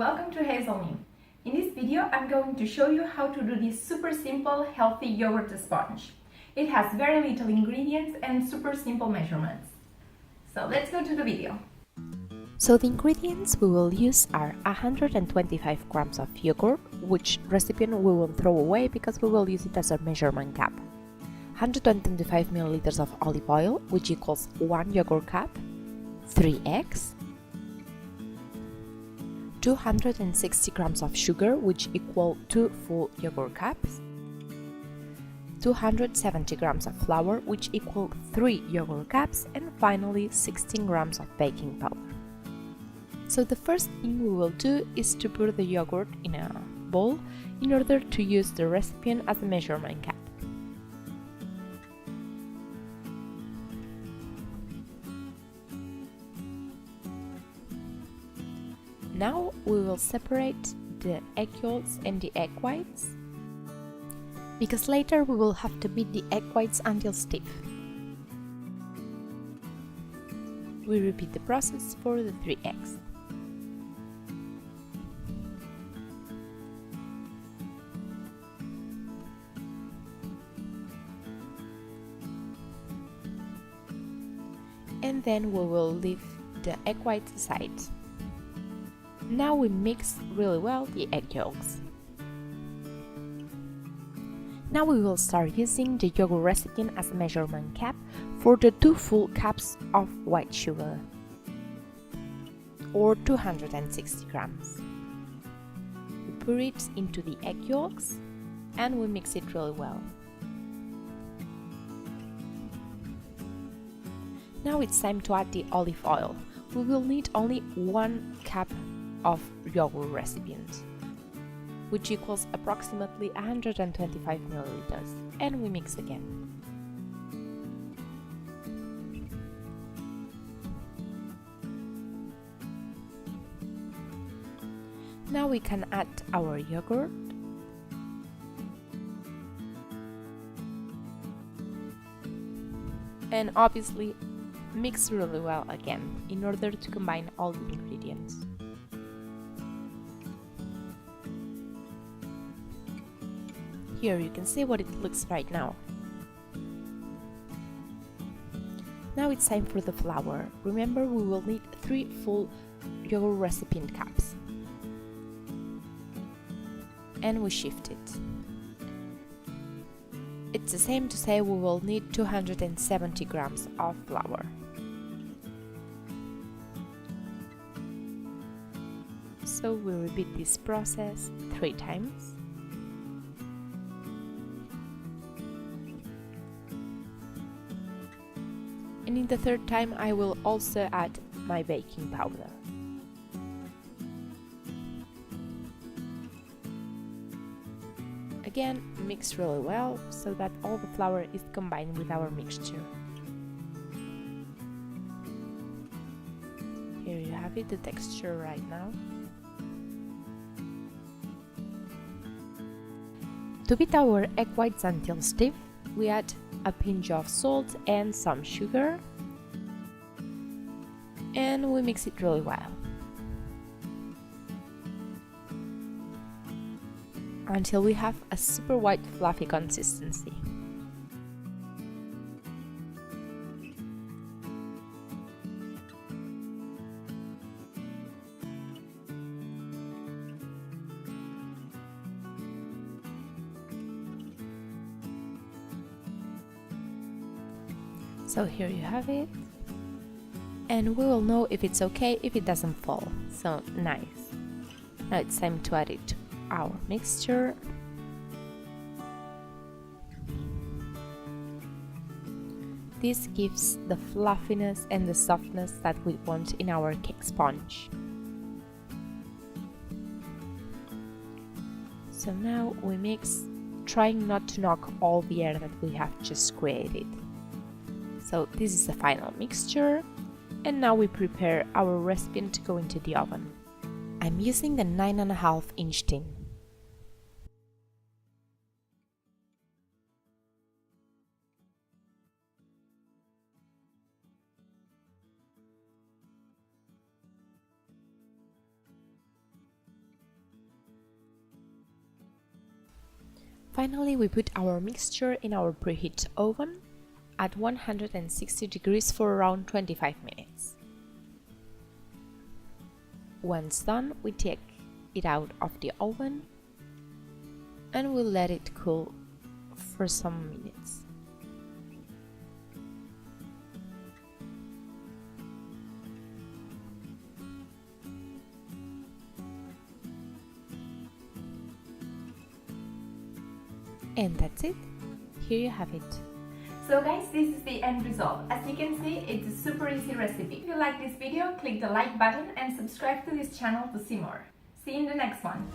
welcome to Hazel. In this video, I'm going to show you how to do this super simple, healthy yogurt sponge. It has very little ingredients and super simple measurements. So let's go to the video. So the ingredients we will use are 125 grams of yogurt, which recipient we will throw away because we will use it as a measurement cup. 125 milliliters of olive oil, which equals 1 yogurt cup, 3 eggs, 260 grams of sugar, which equal 2 full yogurt cups, 270 grams of flour, which equal 3 yogurt cups, and finally 16 grams of baking powder. So the first thing we will do is to put the yogurt in a bowl in order to use the recipient as a measurement cup. Now we will separate the egg yolks and the egg whites, because later we will have to beat the egg whites until stiff. We repeat the process for the 3 eggs. And then we will leave the egg whites aside. Now we mix really well the egg yolks. Now we will start using the yogurt recipient as a measurement cup for the 2 full cups of white sugar, or 260 grams. We put it into the egg yolks and we mix it really well. Now it's time to add the olive oil. We will need only 1 cup of yogurt recipient, which equals approximately 125 milliliters, and we mix again. Now we can add our yogurt and obviously mix really well again in order to combine all the ingredients. Here you can see what it looks right now. Now it's time for the flour. Remember, we will need 3 full yogurt recipient cups. And we shift it. It's the same to say we will need 270 grams of flour. So we repeat this process 3 times. And in the 3rd time I will also add my baking powder. Again, mix really well so that all the flour is combined with our mixture. Here you have it, the texture right now. To beat our egg whites until stiff, we add a pinch of salt and some sugar, and we mix it really well until we have a super white fluffy consistency. So here you have it, and we will know if it's okay if it doesn't fall. So nice. Now it's time to add it to our mixture. This gives the fluffiness and the softness that we want in our cake sponge. So now we mix, trying not to knock all the air that we have just created. So this is the final mixture, and now we prepare our recipient to go into the oven. I'm using the 9.5-inch tin. Finally, we put our mixture in our preheat oven at 160 degrees for around 25 minutes. Once done, we take it out of the oven and we'll let it cool for some minutes. And that's it. Here you have it. So guys, this is the end result. As you can see, it's a super easy recipe. If you like this video, click the like button and subscribe to this channel to see more. See you in the next one.